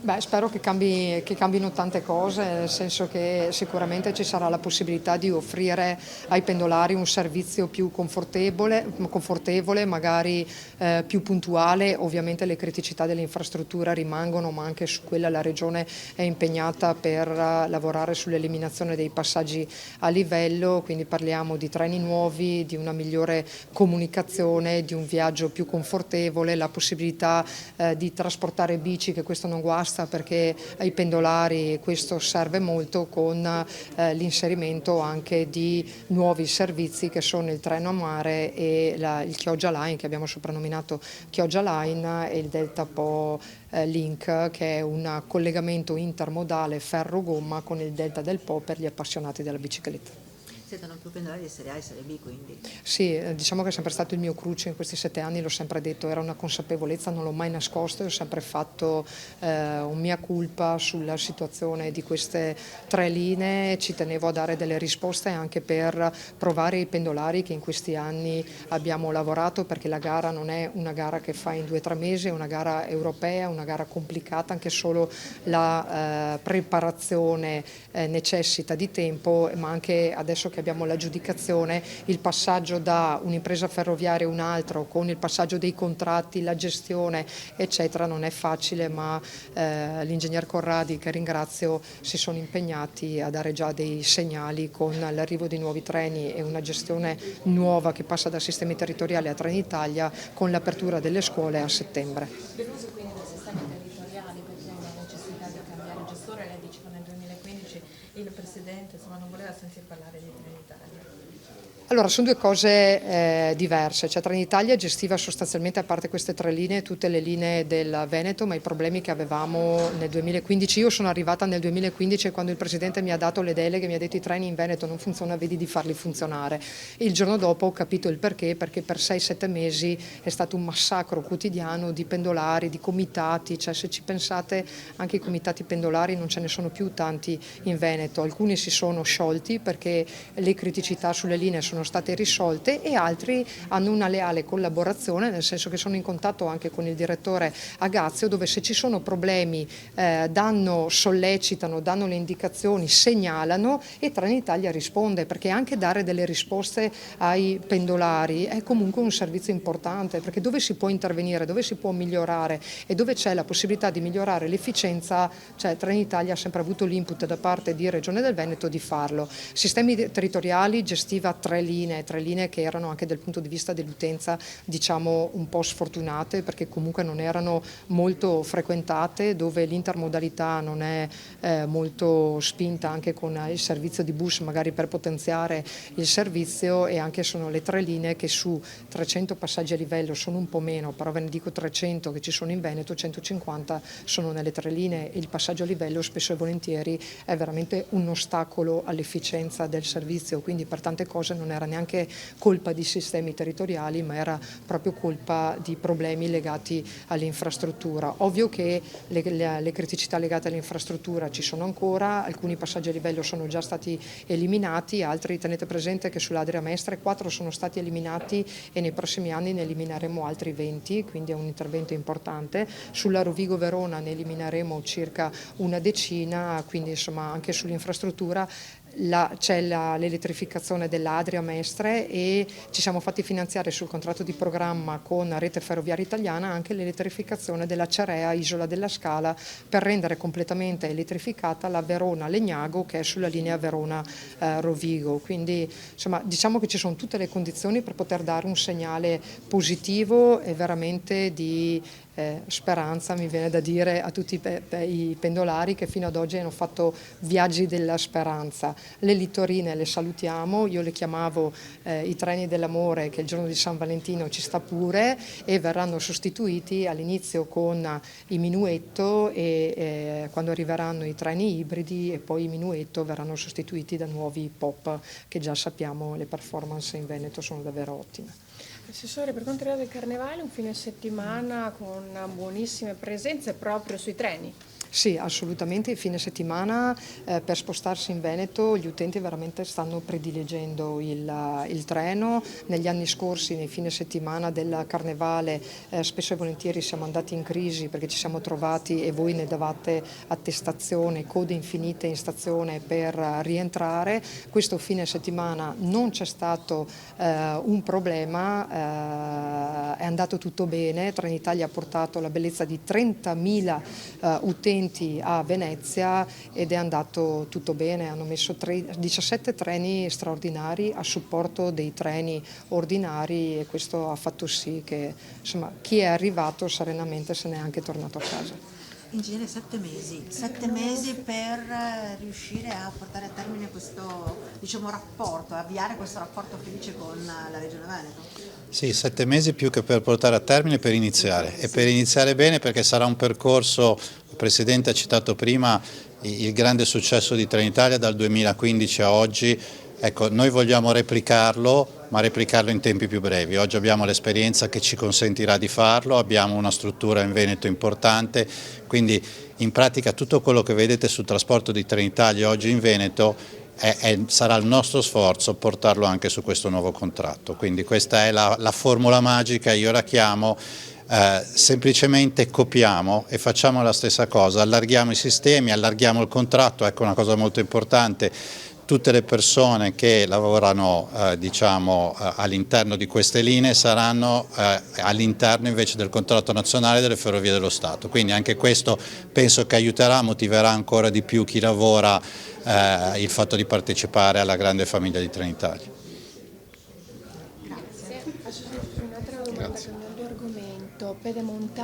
Beh, spero che cambino tante cose, nel senso che sicuramente ci sarà la possibilità di offrire ai pendolari un servizio più confortevole, magari più puntuale. Ovviamente le criticità dell'infrastruttura rimangono, ma anche su quella la Regione è impegnata per lavorare sull'eliminazione dei passaggi a livello, quindi parliamo di treni nuovi, di una migliore comunicazione, di un viaggio più confortevole, la possibilità di trasportare bici, che questo non guasta perché ai pendolari questo serve molto, con l'inserimento anche di nuovi servizi che sono il treno a mare e il Chioggia Line, che abbiamo soprannominato Chioggia Line, e il Delta Po Link, che è un collegamento intermodale ferro-gomma con il Delta del Po per gli appassionati della bicicletta. Siete più pendolari di Serie A e Serie B, quindi? Sì, diciamo che è sempre stato il mio cruccio in questi 7 anni, l'ho sempre detto, era una consapevolezza, non l'ho mai nascosto e ho sempre fatto un mea culpa sulla situazione di queste 3 linee. Ci tenevo a dare delle risposte anche per provare i pendolari che in questi anni abbiamo lavorato, perché la gara non è una gara che fa in 2 o 3 mesi, è una gara europea, una gara complicata, anche solo la preparazione necessita di tempo, ma anche adesso che abbiamo l'aggiudicazione, il passaggio da un'impresa ferroviaria a un'altra, con il passaggio dei contratti, la gestione eccetera, non è facile, ma l'ingegner Corradi, che ringrazio, si sono impegnati a dare già dei segnali con l'arrivo di nuovi treni e una gestione nuova che passa da sistemi territoriali a Trenitalia, con l'apertura delle scuole a settembre. Deluso quindi dai sistemi territoriali perché la necessità di cambiare gestore, lei diceva nel 2015 il Presidente non voleva sentir parlare di Trenitalia. Allora, sono 2 cose diverse, cioè Trenitalia gestiva sostanzialmente, a parte queste 3 linee, tutte le linee del Veneto, ma i problemi che avevamo nel 2015, io sono arrivata nel 2015 quando il Presidente mi ha dato le deleghe, mi ha detto: i treni in Veneto non funzionano, vedi di farli funzionare. Il giorno dopo ho capito il perché per 6-7 mesi è stato un massacro quotidiano di pendolari, di comitati, cioè se ci pensate anche i comitati pendolari non ce ne sono più tanti in Veneto, alcuni si sono sciolti perché le criticità sulle linee sono state risolte e altri hanno una leale collaborazione, nel senso che sono in contatto anche con il direttore Agazio, dove se ci sono problemi sollecitano, danno le indicazioni, segnalano e Trenitalia risponde, perché anche dare delle risposte ai pendolari è comunque un servizio importante, perché dove si può intervenire, dove si può migliorare e dove c'è la possibilità di migliorare l'efficienza, cioè Trenitalia ha sempre avuto l'input da parte di Regione del Veneto di farlo. Sistemi territoriali gestiva 3 linee che erano anche dal punto di vista dell'utenza diciamo un po' sfortunate, perché comunque non erano molto frequentate, dove l'intermodalità non è molto spinta, anche con il servizio di bus magari per potenziare il servizio, e anche sono le 3 linee che su 300 passaggi a livello sono un po' meno, però ve ne dico 300 che ci sono in Veneto, 150 sono nelle 3 linee e il passaggio a livello spesso e volentieri è veramente un ostacolo all'efficienza del servizio, quindi per tante cose non era neanche colpa di sistemi territoriali, ma era proprio colpa di problemi legati all'infrastruttura. Ovvio che le criticità legate all'infrastruttura ci sono ancora, alcuni passaggi a livello sono già stati eliminati, altri tenete presente che sull'Adria Mestre 4 sono stati eliminati e nei prossimi anni ne elimineremo altri 20, quindi è un intervento importante. Sulla Rovigo Verona ne elimineremo circa una decina, quindi insomma anche sull'infrastruttura c'è l'elettrificazione dell'Adria Mestre e ci siamo fatti finanziare sul contratto di programma con Rete Ferroviaria Italiana anche l'elettrificazione della Cerea Isola della Scala, per rendere completamente elettrificata la Verona-Legnago, che è sulla linea Verona-Rovigo. Quindi insomma diciamo che ci sono tutte le condizioni per poter dare un segnale positivo e veramente di speranza, mi viene da dire, a tutti i pendolari che fino ad oggi hanno fatto viaggi della speranza. Le littorine le salutiamo, io le chiamavo i treni dell'amore, che il giorno di San Valentino ci sta pure, e verranno sostituiti all'inizio con i minuetto e quando arriveranno i treni ibridi e poi i minuetto verranno sostituiti da nuovi pop, che già sappiamo le performance in Veneto sono davvero ottime. Assessore, per quanto riguarda il Carnevale, un fine settimana con buonissime presenze proprio sui treni. Sì, assolutamente, il fine settimana per spostarsi in Veneto gli utenti veramente stanno prediligendo il treno. Negli anni scorsi, nei fine settimana del Carnevale, spesso e volentieri siamo andati in crisi perché ci siamo trovati, e voi ne davate attestazione, code infinite in stazione per rientrare. Questo fine settimana non c'è stato un problema, è andato tutto bene. Trenitalia ha portato la bellezza di 30.000 utenti a Venezia ed è andato tutto bene. Hanno messo 17 treni straordinari a supporto dei treni ordinari e questo ha fatto sì che insomma, chi è arrivato serenamente se n'è anche tornato a casa. In genere 7 mesi per riuscire a portare a termine questo, diciamo, rapporto, avviare questo rapporto felice con la Regione Veneto. Sì, 7 mesi più che per portare a termine, per iniziare, e per iniziare bene perché sarà un percorso, il Presidente ha citato prima il grande successo di Trenitalia dal 2015 a oggi. Ecco, noi vogliamo replicarlo, ma replicarlo in tempi più brevi. Oggi abbiamo l'esperienza che ci consentirà di farlo, abbiamo una struttura in Veneto importante, quindi in pratica tutto quello che vedete sul trasporto di Trenitalia oggi in Veneto sarà il nostro sforzo portarlo anche su questo nuovo contratto. Quindi questa è la formula magica, io la chiamo. Semplicemente copiamo e facciamo la stessa cosa, allarghiamo i sistemi, allarghiamo il contratto, ecco una cosa molto importante. Tutte le persone che lavorano diciamo, all'interno di queste linee saranno all'interno invece del contratto nazionale delle Ferrovie dello Stato, quindi anche questo penso che aiuterà, motiverà ancora di più chi lavora il fatto di partecipare alla grande famiglia di Trenitalia. Grazie. Un'altra domanda cambiando argomento. Pedemontana